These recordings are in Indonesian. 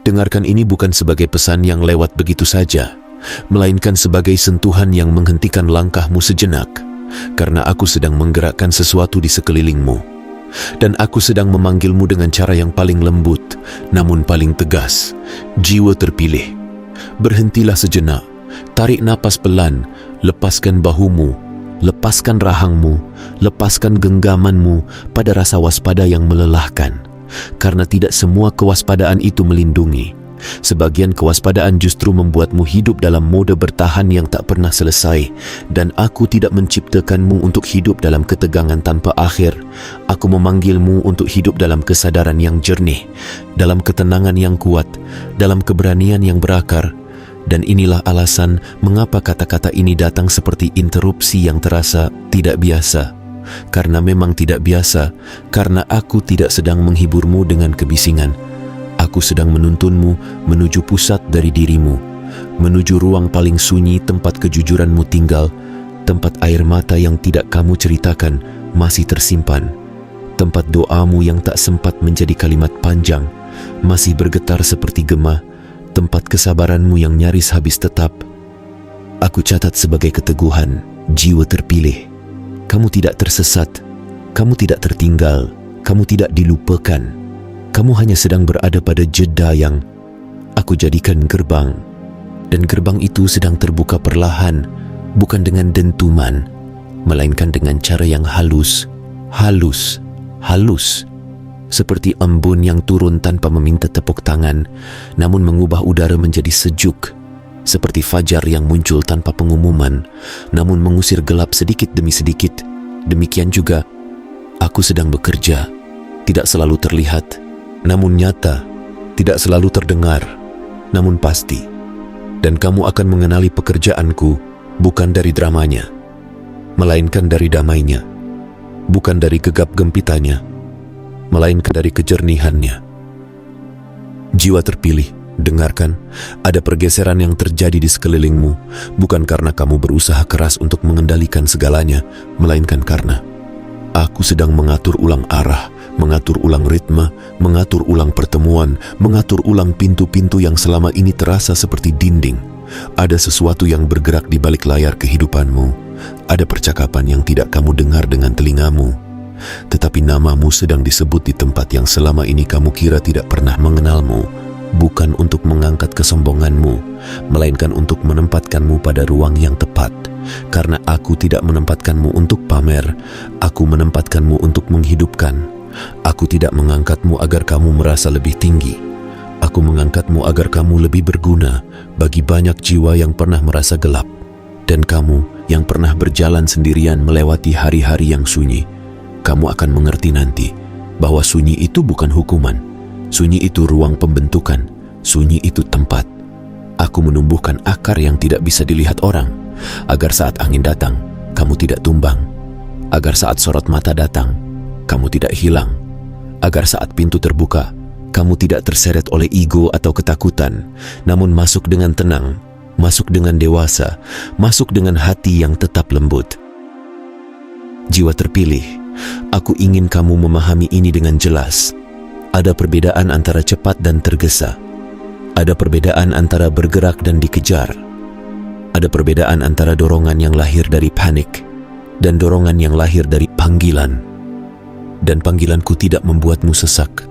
Dengarkan ini bukan sebagai pesan yang lewat begitu saja, melainkan sebagai sentuhan yang menghentikan langkahmu sejenak, karena aku sedang menggerakkan sesuatu di sekelilingmu, dan aku sedang memanggilmu dengan cara yang paling lembut, namun paling tegas. Jiwa terpilih, berhentilah sejenak, tarik napas pelan, lepaskan bahumu, lepaskan rahangmu, lepaskan genggamanmu pada rasa waspada yang melelahkan. Karena tidak semua kewaspadaan itu melindungi. Sebagian kewaspadaan justru membuatmu hidup dalam mode bertahan yang tak pernah selesai. Dan aku tidak menciptakanmu untuk hidup dalam ketegangan tanpa akhir. Aku memanggilmu untuk hidup dalam kesadaran yang jernih, dalam ketenangan yang kuat, dalam keberanian yang berakar. Dan inilah alasan mengapa kata-kata ini datang seperti interupsi yang terasa tidak biasa. Karena memang tidak biasa, karena aku tidak sedang menghiburmu dengan kebisingan. Aku sedang menuntunmu menuju pusat dari dirimu, menuju ruang paling sunyi tempat kejujuranmu tinggal, tempat air mata yang tidak kamu ceritakan masih tersimpan, tempat doamu yang tak sempat menjadi kalimat panjang masih bergetar seperti gema, tempat kesabaranmu yang nyaris habis tetap. Aku catat sebagai keteguhan, jiwa terpilih. Kamu tidak tersesat, kamu tidak tertinggal, kamu tidak dilupakan. Kamu hanya sedang berada pada jeda yang aku jadikan gerbang. Dan gerbang itu sedang terbuka perlahan, bukan dengan dentuman, melainkan dengan cara yang halus, halus, halus. Seperti embun yang turun tanpa meminta tepuk tangan, namun mengubah udara menjadi sejuk. Seperti fajar yang muncul tanpa pengumuman, namun mengusir gelap sedikit demi sedikit. Demikian juga, aku sedang bekerja, tidak selalu terlihat, namun nyata, tidak selalu terdengar, namun pasti. Dan kamu akan mengenali pekerjaanku bukan dari dramanya, melainkan dari damainya, bukan dari gegap gempitannya, melainkan dari kejernihannya. Jiwa terpilih, dengarkan, ada pergeseran yang terjadi di sekelilingmu, bukan karena kamu berusaha keras untuk mengendalikan segalanya, melainkan karena aku sedang mengatur ulang arah, mengatur ulang ritme, mengatur ulang pertemuan, mengatur ulang pintu-pintu yang selama ini terasa seperti dinding. Ada sesuatu yang bergerak di balik layar kehidupanmu. Ada percakapan yang tidak kamu dengar dengan telingamu, tetapi namamu sedang disebut di tempat yang selama ini kamu kira tidak pernah mengenalmu. Bukan untuk mengangkat kesombonganmu, melainkan untuk menempatkanmu pada ruang yang tepat. Karena aku tidak menempatkanmu untuk pamer, aku menempatkanmu untuk menghidupkan. Aku tidak mengangkatmu agar kamu merasa lebih tinggi. Aku mengangkatmu agar kamu lebih berguna bagi banyak jiwa yang pernah merasa gelap. Dan kamu yang pernah berjalan sendirian melewati hari-hari yang sunyi, kamu akan mengerti nanti bahwa sunyi itu bukan hukuman. Sunyi itu ruang pembentukan, sunyi itu tempat. Aku menumbuhkan akar yang tidak bisa dilihat orang, agar saat angin datang, kamu tidak tumbang. Agar saat sorot mata datang, kamu tidak hilang. Agar saat pintu terbuka, kamu tidak terseret oleh ego atau ketakutan, namun masuk dengan tenang, masuk dengan dewasa, masuk dengan hati yang tetap lembut. Jiwa terpilih, aku ingin kamu memahami ini dengan jelas. Ada perbedaan antara cepat dan tergesa. Ada perbedaan antara bergerak dan dikejar. Ada perbedaan antara dorongan yang lahir dari panik dan dorongan yang lahir dari panggilan. Dan panggilanku tidak membuatmu sesak.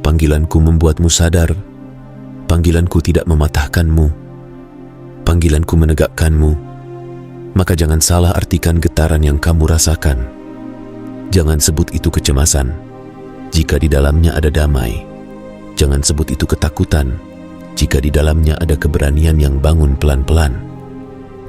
Panggilanku membuatmu sadar. Panggilanku tidak mematahkanmu. Panggilanku menegakkanmu. Maka jangan salah artikan getaran yang kamu rasakan. Jangan sebut itu kecemasan jika di dalamnya ada damai. Jangan sebut itu ketakutan jika di dalamnya ada keberanian yang bangun pelan-pelan.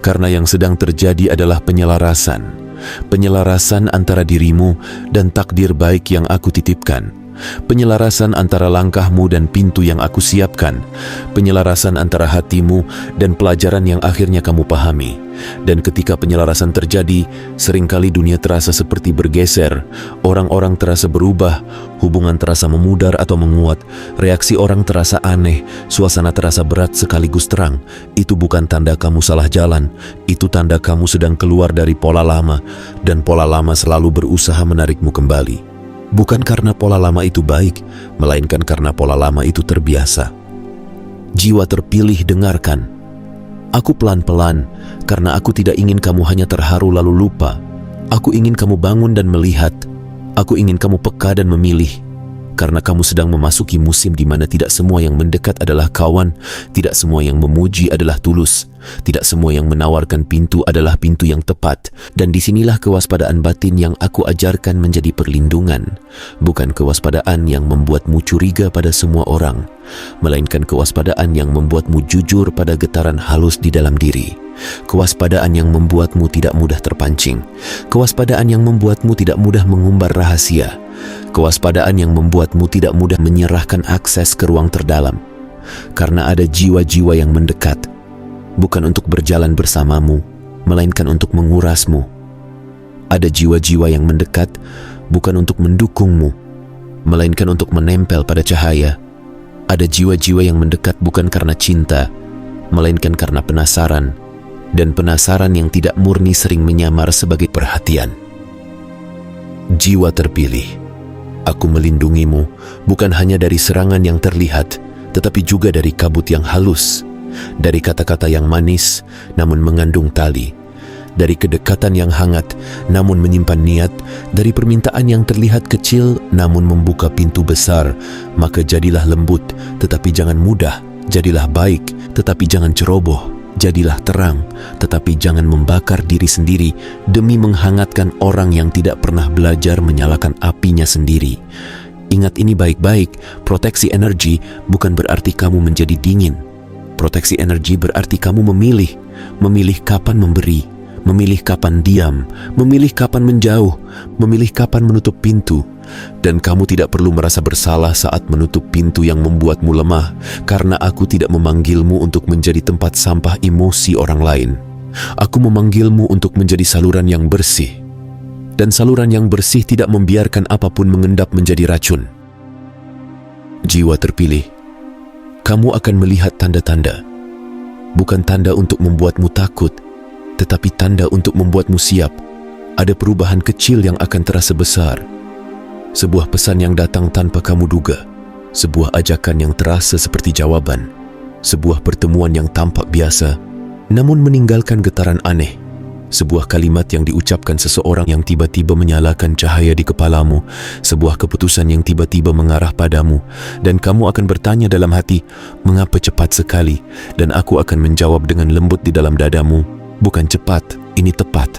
Karena yang sedang terjadi adalah penyelarasan. Penyelarasan antara dirimu dan takdir baik yang aku titipkan. Penyelarasan antara langkahmu dan pintu yang aku siapkan. Penyelarasan antara hatimu dan pelajaran yang akhirnya kamu pahami. Dan ketika penyelarasan terjadi, seringkali dunia terasa seperti bergeser. Orang-orang terasa berubah, hubungan terasa memudar atau menguat, reaksi orang terasa aneh, suasana terasa berat sekaligus terang. Itu bukan tanda kamu salah jalan, itu tanda kamu sedang keluar dari pola lama, dan pola lama selalu berusaha menarikmu kembali. Bukan karena pola lama itu baik, melainkan karena pola lama itu terbiasa. Jiwa terpilih, dengarkan. Aku pelan-pelan, karena aku tidak ingin kamu hanya terharu lalu lupa. Aku ingin kamu bangun dan melihat. Aku ingin kamu peka dan memilih. Karena kamu sedang memasuki musim di mana tidak semua yang mendekat adalah kawan, tidak semua yang memuji adalah tulus, tidak semua yang menawarkan pintu adalah pintu yang tepat. Dan disinilah kewaspadaan batin yang aku ajarkan menjadi perlindungan. Bukan kewaspadaan yang membuatmu curiga pada semua orang, melainkan kewaspadaan yang membuatmu jujur pada getaran halus di dalam diri. Kewaspadaan yang membuatmu tidak mudah terpancing. Kewaspadaan yang membuatmu tidak mudah mengumbar rahasia. Kewaspadaan yang membuatmu tidak mudah menyerahkan akses ke ruang terdalam. Karena ada jiwa-jiwa yang mendekat, bukan untuk berjalan bersamamu, melainkan untuk mengurasmu. Ada jiwa-jiwa yang mendekat, bukan untuk mendukungmu, melainkan untuk menempel pada cahaya. Ada jiwa-jiwa yang mendekat bukan karena cinta, melainkan karena penasaran. Dan penasaran yang tidak murni sering menyamar sebagai perhatian. Jiwa terpilih, aku melindungimu bukan hanya dari serangan yang terlihat, tetapi juga dari kabut yang halus, dari kata-kata yang manis namun mengandung tali, dari kedekatan yang hangat namun menyimpan niat, dari permintaan yang terlihat kecil namun membuka pintu besar. Maka jadilah lembut tetapi jangan mudah, jadilah baik tetapi jangan ceroboh, jadilah terang tetapi jangan membakar diri sendiri demi menghangatkan orang yang tidak pernah belajar menyalakan apinya sendiri. Ingat ini baik-baik, proteksi energi bukan berarti kamu menjadi dingin. Proteksi energi berarti kamu memilih kapan memberi, memilih kapan diam, memilih kapan menjauh, memilih kapan menutup pintu. Dan kamu tidak perlu merasa bersalah saat menutup pintu yang membuatmu lemah, karena aku tidak memanggilmu untuk menjadi tempat sampah emosi orang lain. Aku memanggilmu untuk menjadi saluran yang bersih. Dan saluran yang bersih tidak membiarkan apapun mengendap menjadi racun. Jiwa terpilih, kamu akan melihat tanda-tanda. Bukan tanda untuk membuatmu takut, tetapi tanda untuk membuatmu siap. Ada perubahan kecil yang akan terasa besar. Sebuah pesan yang datang tanpa kamu duga. Sebuah ajakan yang terasa seperti jawaban. Sebuah pertemuan yang tampak biasa, namun meninggalkan getaran aneh. Sebuah kalimat yang diucapkan seseorang yang tiba-tiba menyalakan cahaya di kepalamu. Sebuah keputusan yang tiba-tiba mengarah padamu. Dan kamu akan bertanya dalam hati, mengapa cepat sekali? Dan aku akan menjawab dengan lembut di dalam dadamu, bukan cepat, ini tepat.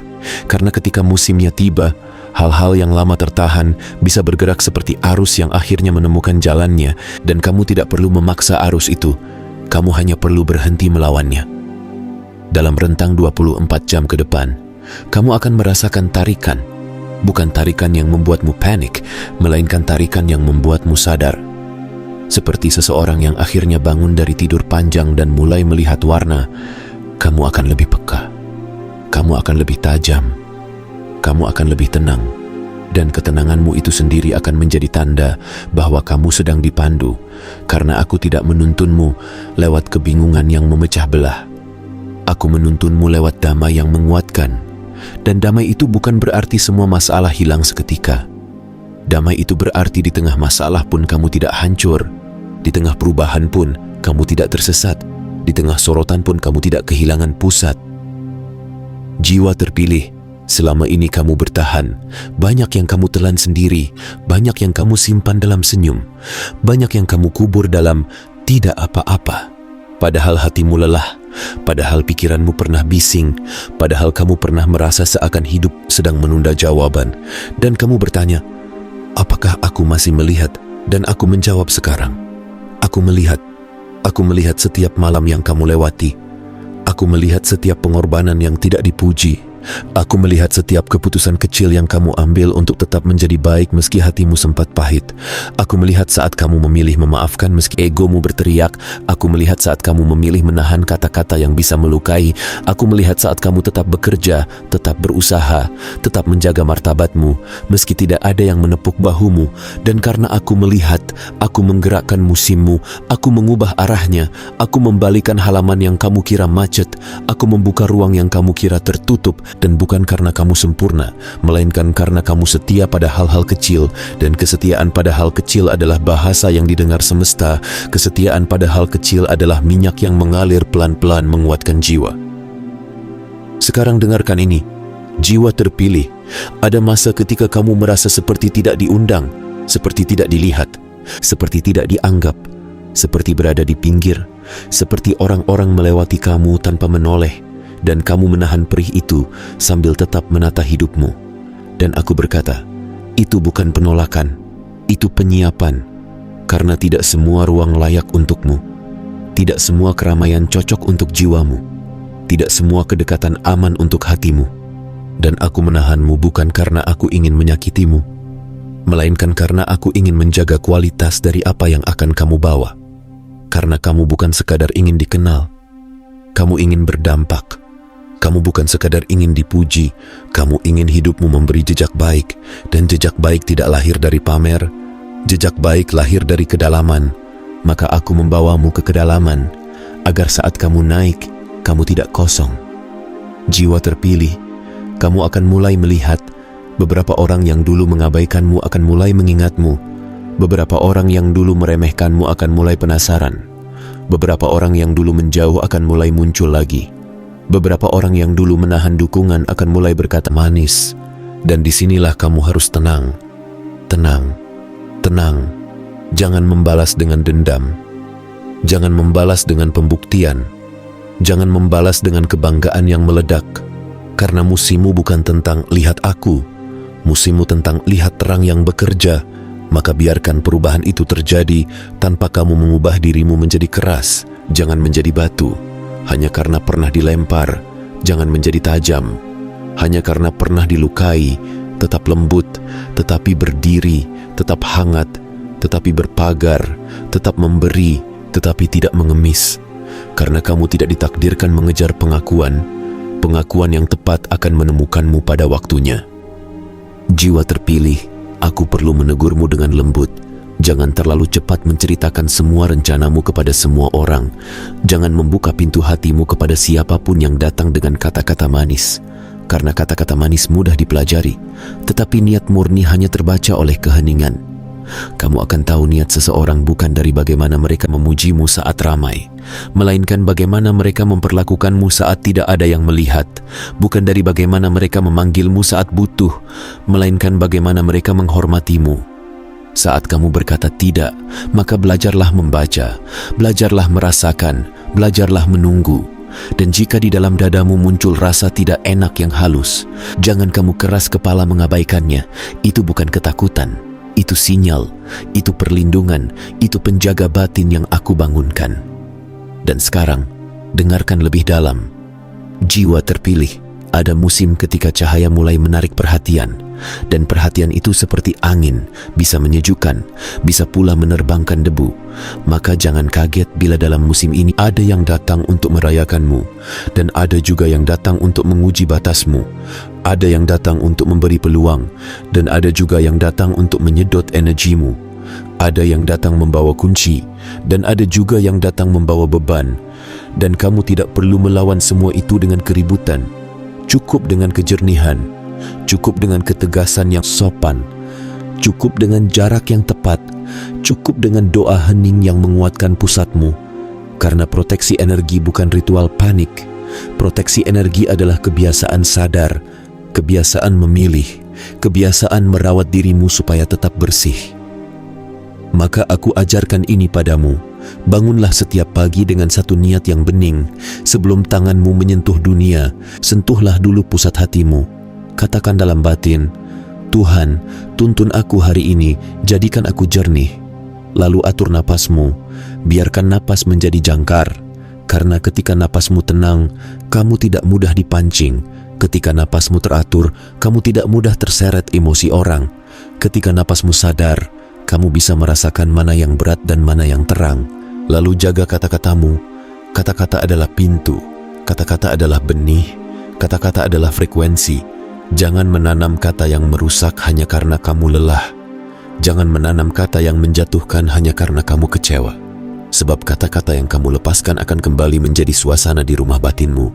Karena ketika musimnya tiba, hal-hal yang lama tertahan bisa bergerak seperti arus yang akhirnya menemukan jalannya, dan kamu tidak perlu memaksa arus itu. Kamu hanya perlu berhenti melawannya. Dalam rentang 24 jam ke depan, kamu akan merasakan tarikan. Bukan tarikan yang membuatmu panik, melainkan tarikan yang membuatmu sadar. Seperti seseorang yang akhirnya bangun dari tidur panjang dan mulai melihat warna, kamu akan lebih peka. Kamu akan lebih tajam. Kamu akan lebih tenang. Dan ketenanganmu itu sendiri akan menjadi tanda bahwa kamu sedang dipandu, karena aku tidak menuntunmu lewat kebingungan yang memecah belah. Aku menuntunmu lewat damai yang menguatkan. Dan damai itu bukan berarti semua masalah hilang seketika. Damai itu berarti di tengah masalah pun kamu tidak hancur. Di tengah perubahan pun kamu tidak tersesat. Di tengah sorotan pun kamu tidak kehilangan pusat. Jiwa terpilih, selama ini kamu bertahan. Banyak yang kamu telan sendiri. Banyak yang kamu simpan dalam senyum. Banyak yang kamu kubur dalam tidak apa-apa. Padahal hatimu lelah, padahal pikiranmu pernah bising, padahal kamu pernah merasa seakan hidup sedang menunda jawaban. Dan kamu bertanya, apakah aku masih melihat? Dan aku menjawab sekarang, aku melihat. Aku melihat setiap malam yang kamu lewati. Aku melihat setiap pengorbanan yang tidak dipuji. Aku melihat setiap keputusan kecil yang kamu ambil untuk tetap menjadi baik meski hatimu sempat pahit. Aku melihat saat kamu memilih memaafkan meski egomu berteriak. Aku melihat saat kamu memilih menahan kata-kata yang bisa melukai. Aku melihat saat kamu tetap bekerja, tetap berusaha, tetap menjaga martabatmu meski tidak ada yang menepuk bahumu. Dan karena aku melihat, aku menggerakkan musimmu. Aku mengubah arahnya. Aku membalikan halaman yang kamu kira macet. Aku membuka ruang yang kamu kira tertutup. Dan bukan karena kamu sempurna, melainkan karena kamu setia pada hal-hal kecil, dan kesetiaan pada hal kecil adalah bahasa yang didengar semesta. Kesetiaan pada hal kecil adalah minyak yang mengalir pelan-pelan menguatkan jiwa. Sekarang dengarkan ini, jiwa terpilih. Ada masa ketika kamu merasa seperti tidak diundang, seperti tidak dilihat, seperti tidak dianggap, seperti berada di pinggir, seperti orang-orang melewati kamu tanpa menoleh, dan kamu menahan perih itu sambil tetap menata hidupmu. Dan aku berkata, itu bukan penolakan, itu penyiapan, karena tidak semua ruang layak untukmu, tidak semua keramaian cocok untuk jiwamu, tidak semua kedekatan aman untuk hatimu. Dan aku menahanmu bukan karena aku ingin menyakitimu, melainkan karena aku ingin menjaga kualitas dari apa yang akan kamu bawa. Karena kamu bukan sekadar ingin dikenal, kamu ingin berdampak. Kamu bukan sekadar ingin dipuji, kamu ingin hidupmu memberi jejak baik. Dan jejak baik tidak lahir dari pamer, jejak baik lahir dari kedalaman. Maka aku membawamu ke kedalaman, agar saat kamu naik, kamu tidak kosong. Jiwa terpilih, kamu akan mulai melihat. Beberapa orang yang dulu mengabaikanmu akan mulai mengingatmu. Beberapa orang yang dulu meremehkanmu akan mulai penasaran. Beberapa orang yang dulu menjauh akan mulai muncul lagi. Beberapa orang yang dulu menahan dukungan akan mulai berkata manis. Dan disinilah kamu harus tenang. Tenang, tenang. Jangan membalas dengan dendam. Jangan membalas dengan pembuktian. Jangan membalas dengan kebanggaan yang meledak. Karena musimmu bukan tentang lihat aku, musimmu tentang lihat terang yang bekerja. Maka biarkan perubahan itu terjadi tanpa kamu mengubah dirimu menjadi keras. Jangan menjadi batu. Hanya karena pernah dilempar, jangan menjadi tajam. Hanya karena pernah dilukai, tetap lembut, tetapi berdiri, tetap hangat, tetapi berpagar, tetap memberi, tetapi tidak mengemis. Karena kamu tidak ditakdirkan mengejar pengakuan, pengakuan yang tepat akan menemukanmu pada waktunya. Jiwa terpilih, aku perlu menegurmu dengan lembut. Jangan terlalu cepat menceritakan semua rencanamu kepada semua orang. Jangan membuka pintu hatimu kepada siapapun yang datang dengan kata-kata manis. Karena kata-kata manis mudah dipelajari, tetapi niat murni hanya terbaca oleh keheningan. Kamu akan tahu niat seseorang bukan dari bagaimana mereka memujimu saat ramai, melainkan bagaimana mereka memperlakukanmu saat tidak ada yang melihat. Bukan dari bagaimana mereka memanggilmu saat butuh, melainkan bagaimana mereka menghormatimu. Saat kamu berkata tidak, maka belajarlah membaca, belajarlah merasakan, belajarlah menunggu. Dan jika di dalam dadamu muncul rasa tidak enak yang halus, jangan kamu keras kepala mengabaikannya. Itu bukan ketakutan, itu sinyal, itu perlindungan, itu penjaga batin yang aku bangunkan. Dan sekarang, dengarkan lebih dalam. Jiwa terpilih, ada musim ketika cahaya mulai menarik perhatian. Dan perhatian itu seperti angin, bisa menyejukkan, bisa pula menerbangkan debu. Maka jangan kaget bila dalam musim ini ada yang datang untuk merayakanmu, dan ada juga yang datang untuk menguji batasmu. Ada yang datang untuk memberi peluang, dan ada juga yang datang untuk menyedot energimu. Ada yang datang membawa kunci, dan ada juga yang datang membawa beban. Dan kamu tidak perlu melawan semua itu dengan keributan. Cukup dengan kejernihan, cukup dengan ketegasan yang sopan, cukup dengan jarak yang tepat, cukup dengan doa hening yang menguatkan pusatmu. Karena proteksi energi bukan ritual panik. Proteksi energi adalah kebiasaan sadar, kebiasaan memilih, kebiasaan merawat dirimu supaya tetap bersih. Maka aku ajarkan ini padamu. Bangunlah setiap pagi dengan satu niat yang bening. Sebelum tanganmu menyentuh dunia, sentuhlah dulu pusat hatimu. Katakan dalam batin, Tuhan, tuntun aku hari ini, jadikan aku jernih. Lalu atur napasmu, biarkan napas menjadi jangkar. Karena ketika napasmu tenang, kamu tidak mudah dipancing. Ketika napasmu teratur, kamu tidak mudah terseret emosi orang. Ketika napasmu sadar, kamu bisa merasakan mana yang berat dan mana yang terang. Lalu jaga kata-katamu. Kata-kata adalah pintu, kata-kata adalah benih, kata-kata adalah frekuensi. Jangan menanam kata yang merusak hanya karena kamu lelah. Jangan menanam kata yang menjatuhkan hanya karena kamu kecewa. Sebab kata-kata yang kamu lepaskan akan kembali menjadi suasana di rumah batinmu.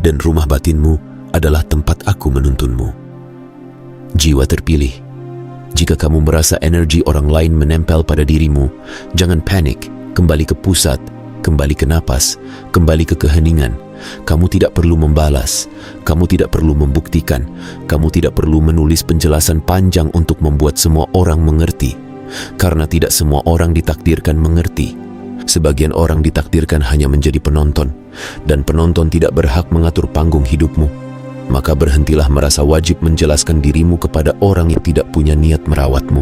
Dan rumah batinmu adalah tempat aku menuntunmu. Jiwa terpilih, jika kamu merasa energi orang lain menempel pada dirimu, jangan panik, kembali ke pusat, kembali ke napas, kembali ke keheningan. Kamu tidak perlu membalas, kamu tidak perlu membuktikan, kamu tidak perlu menulis penjelasan panjang untuk membuat semua orang mengerti. Karena tidak semua orang ditakdirkan mengerti. Sebagian orang ditakdirkan hanya menjadi penonton, dan penonton tidak berhak mengatur panggung hidupmu. Maka berhentilah merasa wajib menjelaskan dirimu kepada orang yang tidak punya niat merawatmu.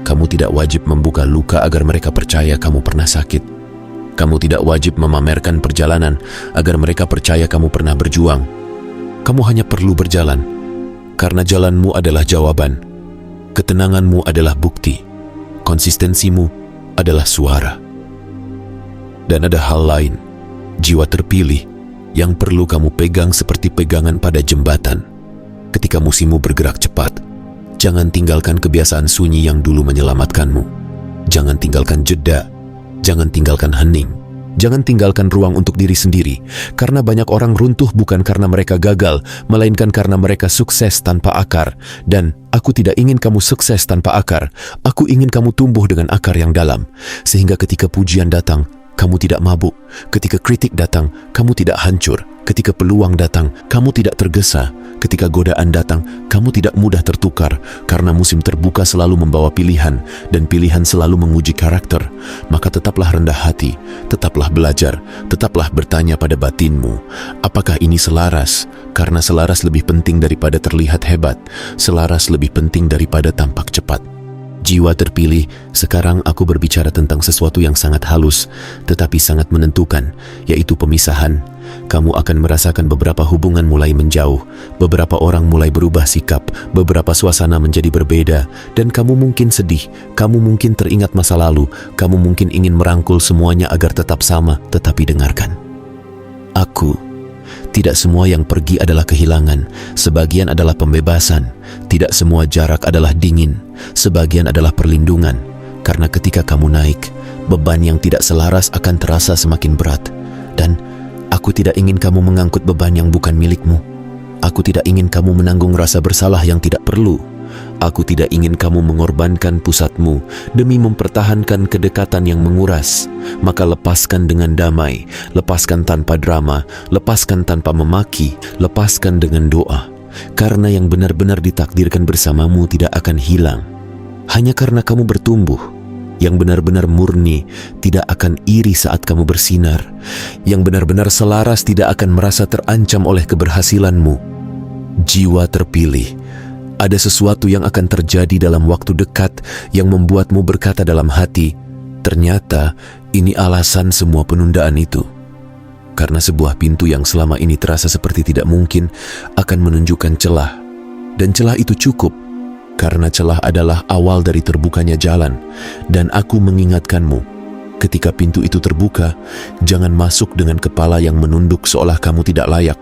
Kamu tidak wajib membuka luka agar mereka percaya kamu pernah sakit. Kamu tidak wajib memamerkan perjalanan agar mereka percaya kamu pernah berjuang. Kamu hanya perlu berjalan, karena jalanmu adalah jawaban. Ketenanganmu adalah bukti. Konsistensimu adalah suara. Dan ada hal lain, jiwa terpilih, yang perlu kamu pegang seperti pegangan pada jembatan. Ketika musimmu bergerak cepat, jangan tinggalkan kebiasaan sunyi yang dulu menyelamatkanmu. Jangan tinggalkan jeda. Jangan tinggalkan hening. Jangan tinggalkan ruang untuk diri sendiri. Karena banyak orang runtuh bukan karena mereka gagal, melainkan karena mereka sukses tanpa akar. Dan aku tidak ingin kamu sukses tanpa akar. Aku ingin kamu tumbuh dengan akar yang dalam. Sehingga ketika pujian datang, kamu tidak mabuk. Ketika kritik datang, kamu tidak hancur. Ketika peluang datang, kamu tidak tergesa. Ketika godaan datang, kamu tidak mudah tertukar. Karena musim terbuka selalu membawa pilihan, dan pilihan selalu menguji karakter. Maka tetaplah rendah hati, tetaplah belajar, tetaplah bertanya pada batinmu, apakah ini selaras? Karena selaras lebih penting daripada terlihat hebat. Selaras lebih penting daripada tampak cepat. Jiwa terpilih, sekarang aku berbicara tentang sesuatu yang sangat halus, tetapi sangat menentukan, yaitu pemisahan. Kamu akan merasakan beberapa hubungan mulai menjauh, beberapa orang mulai berubah sikap, beberapa suasana menjadi berbeda, dan kamu mungkin sedih, kamu mungkin teringat masa lalu, kamu mungkin ingin merangkul semuanya agar tetap sama, tetapi dengarkan. Tidak semua yang pergi adalah kehilangan, sebagian adalah pembebasan. Tidak semua jarak adalah dingin, sebagian adalah perlindungan. Karena ketika kamu naik, beban yang tidak selaras akan terasa semakin berat. Dan aku tidak ingin kamu mengangkut beban yang bukan milikmu. Aku tidak ingin kamu menanggung rasa bersalah yang tidak perlu. Aku tidak ingin kamu mengorbankan pusatmu demi mempertahankan kedekatan yang menguras. Maka lepaskan dengan damai, lepaskan tanpa drama, lepaskan tanpa memaki, lepaskan dengan doa. Karena yang benar-benar ditakdirkan bersamamu tidak akan hilang. Hanya karena kamu bertumbuh. Yang benar-benar murni tidak akan iri saat kamu bersinar. Yang benar-benar selaras tidak akan merasa terancam oleh keberhasilanmu. Jiwa terpilih. Ada sesuatu yang akan terjadi dalam waktu dekat yang membuatmu berkata dalam hati, ternyata ini alasan semua penundaan itu. Karena sebuah pintu yang selama ini terasa seperti tidak mungkin akan menunjukkan celah. Dan celah itu cukup, karena celah adalah awal dari terbukanya jalan. Dan aku mengingatkanmu, ketika pintu itu terbuka, jangan masuk dengan kepala yang menunduk seolah kamu tidak layak.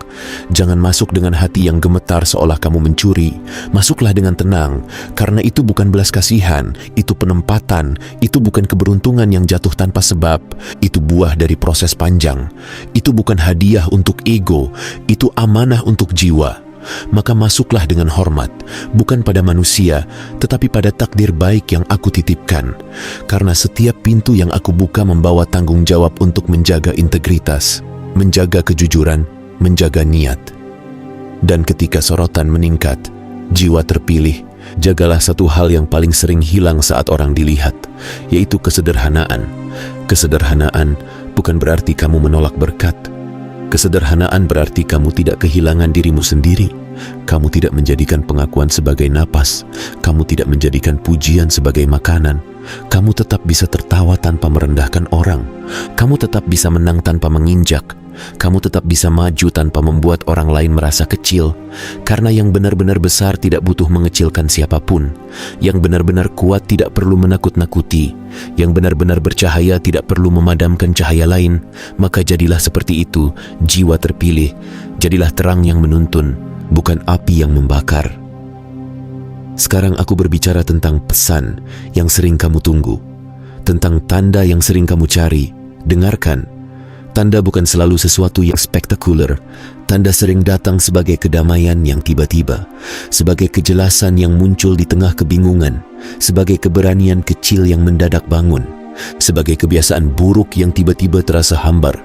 Jangan masuk dengan hati yang gemetar seolah kamu mencuri. Masuklah dengan tenang, karena itu bukan belas kasihan, itu penempatan, itu bukan keberuntungan yang jatuh tanpa sebab. Itu buah dari proses panjang. Itu bukan hadiah untuk ego, itu amanah untuk jiwa. Maka masuklah dengan hormat, bukan pada manusia, tetapi pada takdir baik yang aku titipkan. Karena setiap pintu yang aku buka membawa tanggung jawab untuk menjaga integritas, menjaga kejujuran, menjaga niat. Dan ketika sorotan meningkat, jiwa terpilih, jagalah satu hal yang paling sering hilang saat orang dilihat, yaitu kesederhanaan. Kesederhanaan bukan berarti kamu menolak berkat. Kesederhanaan berarti kamu tidak kehilangan dirimu sendiri. Kamu tidak menjadikan pengakuan sebagai napas. Kamu tidak menjadikan pujian sebagai makanan. Kamu tetap bisa tertawa tanpa merendahkan orang. Kamu tetap bisa menang tanpa menginjak. Kamu tetap bisa maju tanpa membuat orang lain merasa kecil. Karena yang benar-benar besar tidak butuh mengecilkan siapapun. Yang benar-benar kuat tidak perlu menakut-nakuti. Yang benar-benar bercahaya tidak perlu memadamkan cahaya lain. Maka jadilah seperti itu, jiwa terpilih. Jadilah terang yang menuntun, bukan api yang membakar. Sekarang aku berbicara tentang pesan yang sering kamu tunggu. Tentang tanda yang sering kamu cari. Dengarkan. Tanda bukan selalu sesuatu yang spektakuler. Tanda sering datang sebagai kedamaian yang tiba-tiba, sebagai kejelasan yang muncul di tengah kebingungan, sebagai keberanian kecil yang mendadak bangun, sebagai kebiasaan buruk yang tiba-tiba terasa hambar,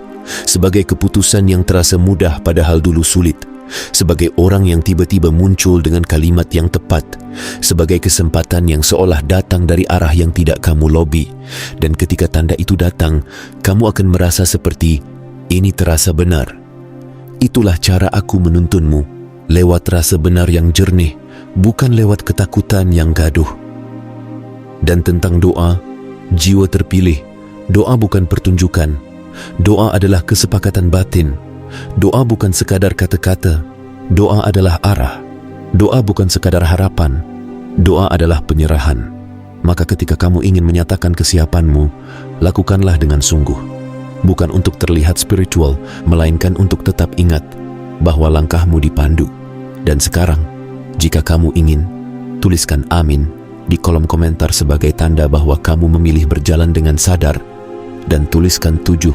sebagai keputusan yang terasa mudah padahal dulu sulit, sebagai orang yang tiba-tiba muncul dengan kalimat yang tepat, sebagai kesempatan yang seolah datang dari arah yang tidak kamu lobi. Dan ketika tanda itu datang, kamu akan merasa seperti, ini terasa benar. Itulah cara aku menuntunmu, lewat rasa benar yang jernih, bukan lewat ketakutan yang gaduh. Dan tentang doa, jiwa terpilih, doa bukan pertunjukan. Doa adalah kesepakatan batin. Doa bukan sekadar kata-kata. Doa adalah arah. Doa bukan sekadar harapan. Doa adalah penyerahan. Maka ketika kamu ingin menyatakan kesiapanmu, lakukanlah dengan sungguh. Bukan untuk terlihat spiritual, melainkan untuk tetap ingat bahwa langkahmu dipandu. Dan sekarang, jika kamu ingin, tuliskan amin di kolom komentar sebagai tanda bahwa kamu memilih berjalan dengan sadar, dan tuliskan 77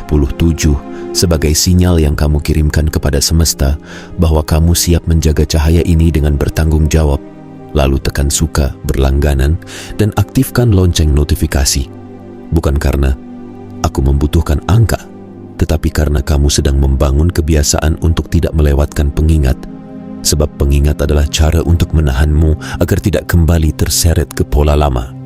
sebagai sinyal yang kamu kirimkan kepada semesta bahwa kamu siap menjaga cahaya ini dengan bertanggung jawab. Lalu tekan suka berlangganan dan aktifkan lonceng notifikasi. Bukan karena aku membutuhkan angka, tetapi karena kamu sedang membangun kebiasaan untuk tidak melewatkan pengingat, sebab pengingat adalah cara untuk menahanmu agar tidak kembali terseret ke pola lama.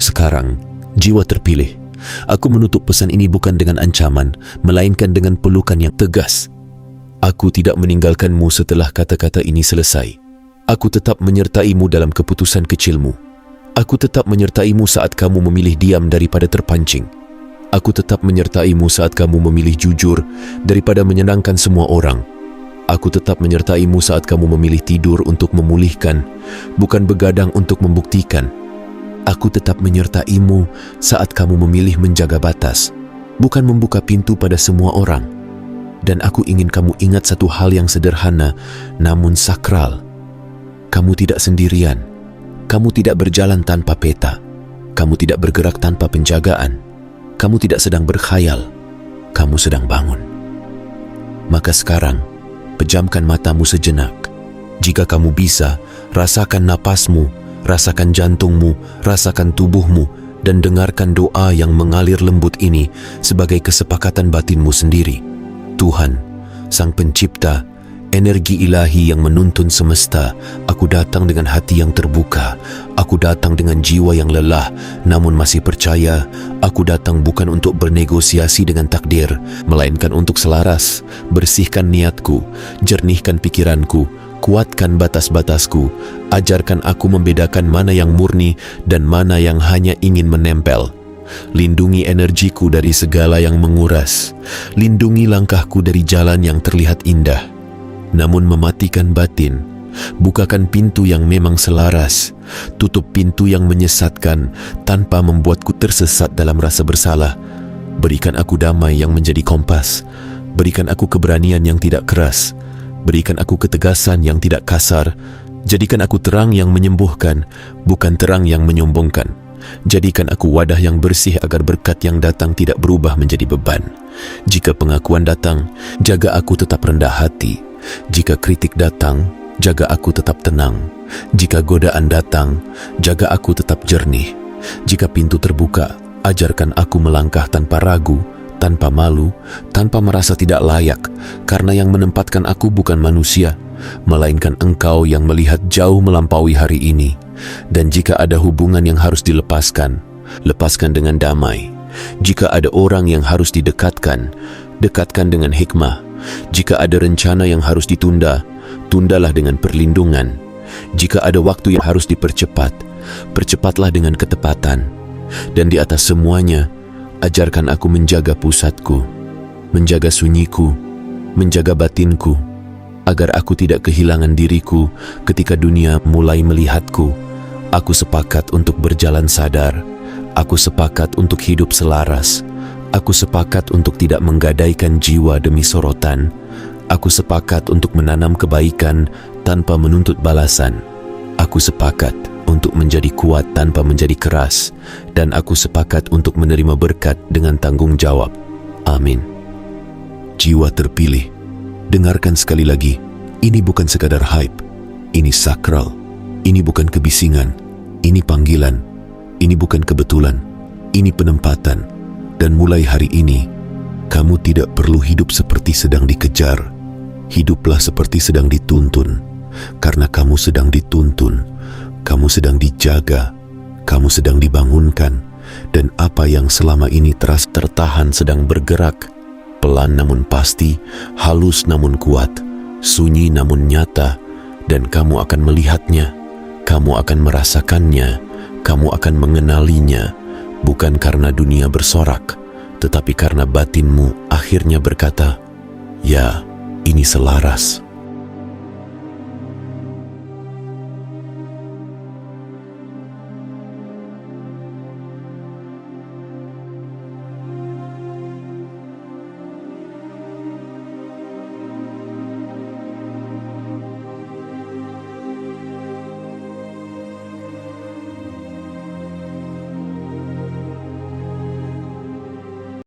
Sekarang, jiwa terpilih, aku menutup pesan ini bukan dengan ancaman, melainkan dengan pelukan yang tegas. Aku tidak meninggalkanmu setelah kata-kata ini selesai. Aku tetap menyertaimu dalam keputusan kecilmu. Aku tetap menyertaimu saat kamu memilih diam daripada terpancing. Aku tetap menyertaimu saat kamu memilih jujur daripada menyenangkan semua orang. Aku tetap menyertaimu saat kamu memilih tidur untuk memulihkan, bukan begadang untuk membuktikan. Aku tetap menyertaimu saat kamu memilih menjaga batas, bukan membuka pintu pada semua orang. Dan aku ingin kamu ingat satu hal yang sederhana, namun sakral. Kamu tidak sendirian. Kamu tidak berjalan tanpa peta. Kamu tidak bergerak tanpa penjagaan. Kamu tidak sedang berkhayal, kamu sedang bangun. Maka sekarang, pejamkan matamu sejenak. Jika kamu bisa, rasakan napasmu, rasakan jantungmu, rasakan tubuhmu, dan dengarkan doa yang mengalir lembut ini sebagai kesepakatan batinmu sendiri. Tuhan, Sang Pencipta, energi ilahi yang menuntun semesta, aku datang dengan hati yang terbuka. Aku datang dengan jiwa yang lelah, namun masih percaya. Aku datang bukan untuk bernegosiasi dengan takdir, melainkan untuk selaras. Bersihkan niatku, jernihkan pikiranku, kuatkan batas-batasku. Ajarkan aku membedakan mana yang murni dan mana yang hanya ingin menempel. Lindungi energiku dari segala yang menguras. Lindungi langkahku dari jalan yang terlihat indah, namun mematikan batin. Bukakan pintu yang memang selaras, tutup pintu yang menyesatkan tanpa membuatku tersesat dalam rasa bersalah. Berikan aku damai yang menjadi kompas. Berikan aku keberanian yang tidak keras. Berikan aku ketegasan yang tidak kasar. Jadikan aku terang yang menyembuhkan, bukan terang yang menyombongkan. Jadikan aku wadah yang bersih agar berkat yang datang tidak berubah menjadi beban. Jika pengakuan datang, jaga aku tetap rendah hati. Jika kritik datang, jaga aku tetap tenang. Jika godaan datang, jaga aku tetap jernih. Jika pintu terbuka, ajarkan aku melangkah tanpa ragu, tanpa malu, tanpa merasa tidak layak, karena yang menempatkan aku bukan manusia, melainkan Engkau yang melihat jauh melampaui hari ini. Dan jika ada hubungan yang harus dilepaskan, lepaskan dengan damai. Jika ada orang yang harus didekatkan, dekatkan dengan hikmah. Jika ada rencana yang harus ditunda, tundalah dengan perlindungan. Jika ada waktu yang harus dipercepat, percepatlah dengan ketepatan. Dan di atas semuanya, ajarkan aku menjaga pusatku, menjaga sunyiku, menjaga batinku, agar aku tidak kehilangan diriku ketika dunia mulai melihatku. Aku sepakat untuk berjalan sadar. Aku sepakat untuk hidup selaras. Aku sepakat untuk tidak menggadaikan jiwa demi sorotan. Aku sepakat untuk menanam kebaikan tanpa menuntut balasan. Aku sepakat untuk menjadi kuat tanpa menjadi keras. Dan aku sepakat untuk menerima berkat dengan tanggung jawab. Amin. jiwa terpilih. Dengarkan sekali lagi, ini bukan sekadar hype, ini sakral, ini bukan kebisingan, ini panggilan, ini bukan kebetulan, ini penempatan. Dan mulai hari ini, kamu tidak perlu hidup seperti sedang dikejar. Hiduplah seperti sedang dituntun, karena kamu sedang dituntun, kamu sedang dijaga, kamu sedang dibangunkan, dan apa yang selama ini tertahan sedang bergerak. Pelan namun pasti, halus namun kuat, sunyi namun nyata, dan kamu akan melihatnya, kamu akan merasakannya, kamu akan mengenalinya, bukan karena dunia bersorak, tetapi karena batinmu akhirnya berkata, "Ya, ini selaras."